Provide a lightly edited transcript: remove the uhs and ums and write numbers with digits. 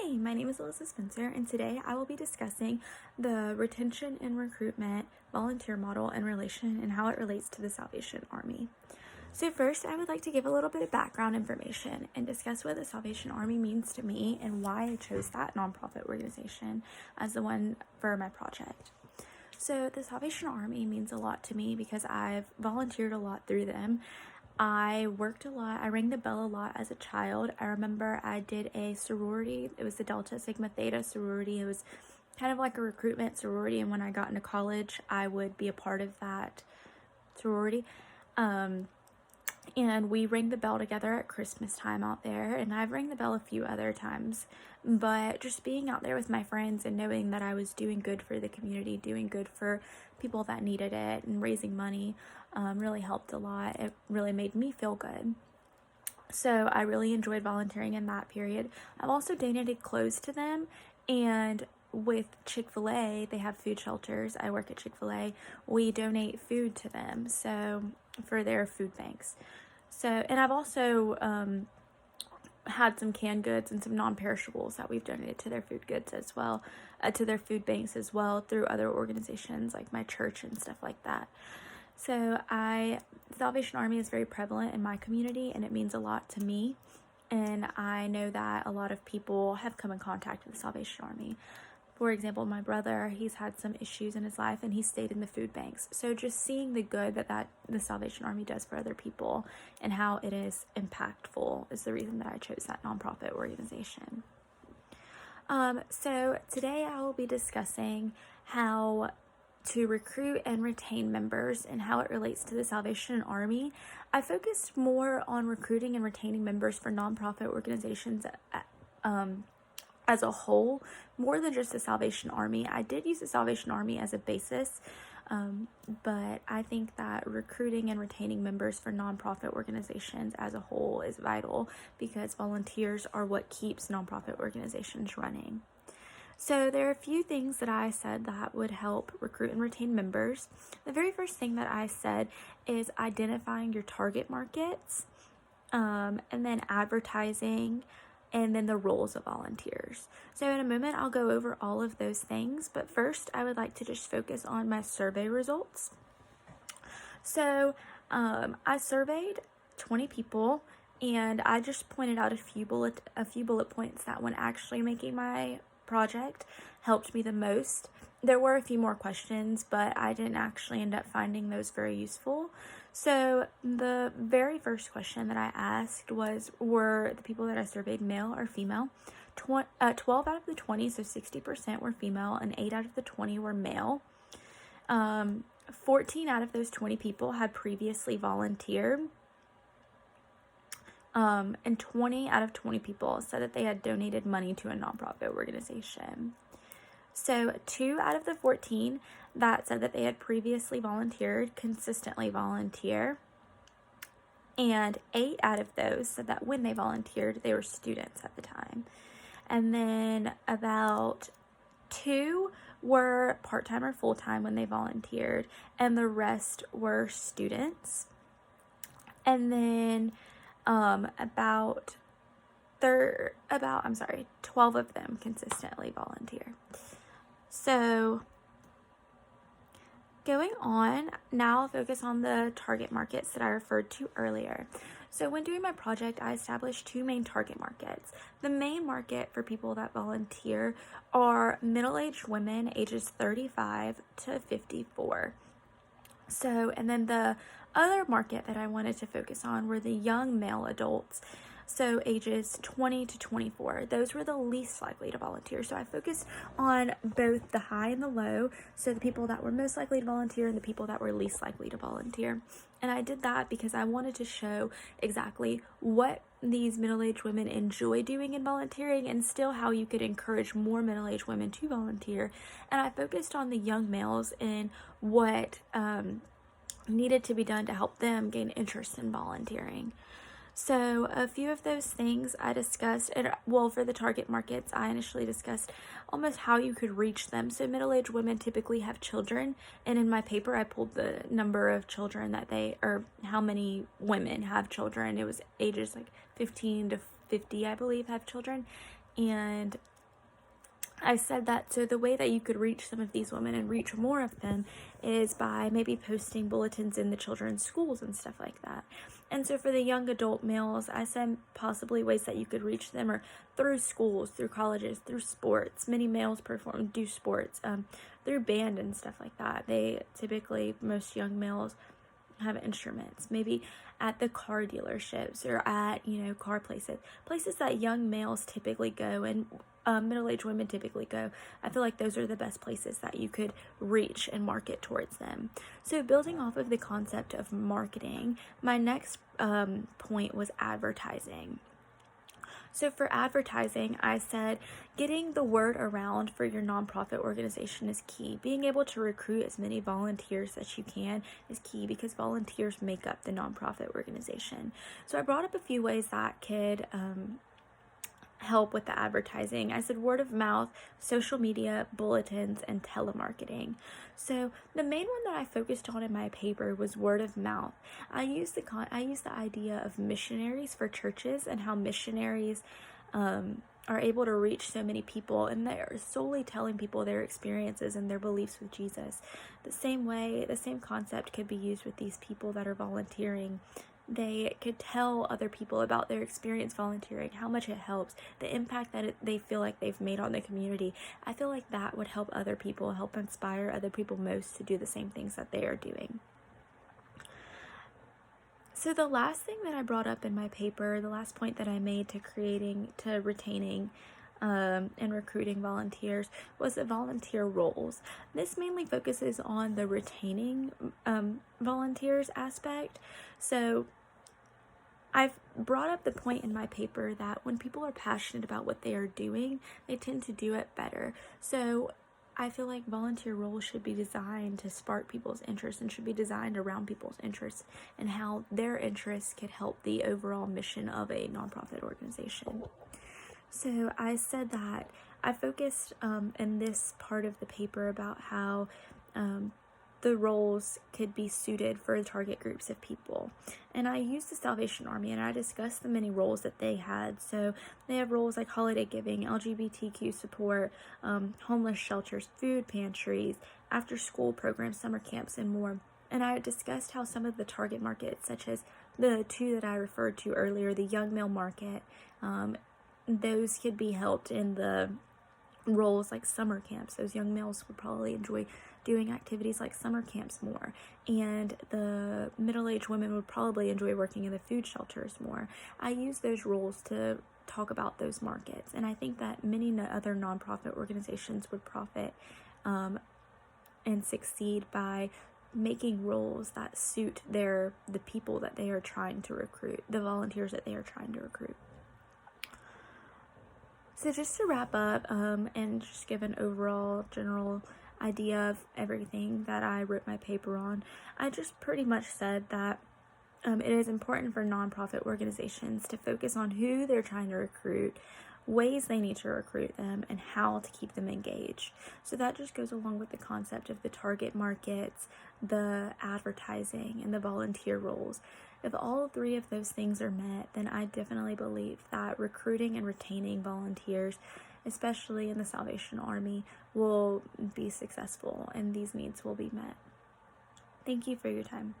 Hi, my name is Alyssa Spencer, and today I will be discussing the retention and recruitment volunteer model in relation and how it relates to the Salvation Army. So first, I would like to give a little bit of background information and discuss what the Salvation Army means to me and why I chose that nonprofit organization as the one for my project. So the Salvation Army means a lot to me because I've volunteered a lot through them. I worked a lot. I rang the bell a lot as a child. I remember I did a sorority. It was the Delta Sigma Theta sorority. It was kind of like a recruitment sorority, and when I got into college, I would be a part of that sorority. And we rang the bell together at Christmas time out there, and I've rang the bell a few other times. But just being out there with my friends and knowing that I was doing good for the community, doing good for people that needed it, and raising money really helped a lot. It really made me feel good. So I really enjoyed volunteering in that period. I've also donated clothes to them, and with Chick-fil-A, they have food shelters. I work at Chick-fil-A. We donate food to them, so for their food banks. So, and I've also had some canned goods and some non-perishables that we've donated to their food goods as well, to their food banks as well through other organizations like my church and stuff like that. So Salvation Army is very prevalent in my community, and it means a lot to me. And I know that a lot of people have come in contact with the Salvation Army. For example, my brother, he's had some issues in his life and he stayed in the food banks. So just seeing the good that the Salvation Army does for other people and how it is impactful is the reason that I chose that nonprofit organization. So today I will be discussing how to recruit and retain members and how it relates to the Salvation Army. I focused more on recruiting and retaining members for nonprofit organizations as a whole, more than just the Salvation Army. I did use the Salvation Army as a basis, but I think that recruiting and retaining members for nonprofit organizations as a whole is vital because volunteers are what keeps nonprofit organizations running. So there are a few things that I said that would help recruit and retain members. The very first thing that I said is identifying your target markets, and then advertising, and then the roles of volunteers. So in a moment, I'll go over all of those things, but first I would like to just focus on my survey results. So I surveyed 20 people, and I just pointed out a few bullet points that when actually making my project helped me the most. There were a few more questions, but I didn't actually end up finding those very useful. So the very first question that I asked was, were the people that I surveyed male or female? 12 out of the 20, so 60% were female, and 8 out of the 20 were male. 14 out of those 20 people had previously volunteered. And 20 out of 20 people said that they had donated money to a nonprofit organization. So 2 out of the 14 that said that they had previously volunteered consistently volunteer. And 8 out of those said that when they volunteered, they were students at the time. And then about 2 were part-time or full-time when they volunteered, and the rest were students. And then 12 of them consistently volunteer. So going on, now I'll focus on the target markets that I referred to earlier. So when doing my project, I established 2 main target markets. The main market for people that volunteer are middle-aged women ages 35 to 54. So, and then the other market that I wanted to focus on were the young male adults, so ages 20 to 24. Those were the least likely to volunteer. So I focused on both the high and the low, so the people that were most likely to volunteer and the people that were least likely to volunteer. And I did that because I wanted to show exactly what these middle-aged women enjoy doing in volunteering and still how you could encourage more middle-aged women to volunteer. And I focused on the young males and what needed to be done to help them gain interest in volunteering. So a few of those things I discussed, for the target markets, I initially discussed almost how you could reach them. So middle-aged women typically have children, and in my paper I pulled the number of children how many women have children. It was ages like 15 to 50, I believe, have children. And I said that so the way that you could reach some of these women and reach more of them is by maybe posting bulletins in the children's schools and stuff like that. And so for the young adult males, I said possibly ways that you could reach them are through schools, through colleges, through sports. Many males do sports, through band and stuff like that. Most young males have instruments, maybe at the car dealerships or at, car places that young males typically go and middle-aged women typically go. I feel like those are the best places that you could reach and market towards them. So building off of the concept of marketing, my next point was advertising. So for advertising, I said getting the word around for your nonprofit organization is key. Being able to recruit as many volunteers as you can is key because volunteers make up the nonprofit organization. So I brought up a few ways that could help with the advertising. I said word of mouth, social media, bulletins, and telemarketing. So the main one that I focused on in my paper was word of mouth. I used the idea of missionaries for churches and how missionaries are able to reach so many people, and they're solely telling people their experiences and their beliefs with Jesus. The same concept could be used with these people that are volunteering. They could tell other people about their experience volunteering, how much it helps, the impact that they feel like they've made on the community. I feel like that would help other people, help inspire other people most to do the same things that they are doing. So the last thing that I brought up in my paper, the last point that I made to retaining and recruiting volunteers was the volunteer roles. This mainly focuses on the retaining volunteers aspect. So I've brought up the point in my paper that when people are passionate about what they are doing, they tend to do it better. So I feel like volunteer roles should be designed to spark people's interest and should be designed around people's interests and how their interests could help the overall mission of a nonprofit organization. So I said that I focused in this part of the paper about how the roles could be suited for target groups of people. And I used the Salvation Army and I discussed the many roles that they had. So they have roles like holiday giving, LGBTQ support, homeless shelters, food pantries, after school programs, summer camps, and more. And I discussed how some of the target markets, such as the two that I referred to earlier, the young male market, those could be helped in the roles like summer camps. Those young males would probably enjoy doing activities like summer camps more, and the middle-aged women would probably enjoy working in the food shelters more. I use those roles to talk about those markets, and I think that many other nonprofit organizations would profit and succeed by making roles that suit the people that they are trying to recruit, the volunteers that they are trying to recruit. So just to wrap up and just give an overall general idea of everything that I wrote my paper on, I just pretty much said that it is important for nonprofit organizations to focus on who they're trying to recruit, ways they need to recruit them, and how to keep them engaged. So that just goes along with the concept of the target markets, the advertising, and the volunteer roles. If all three of those things are met, then I definitely believe that recruiting and retaining volunteers, especially in the Salvation Army, will be successful and these needs will be met. Thank you for your time.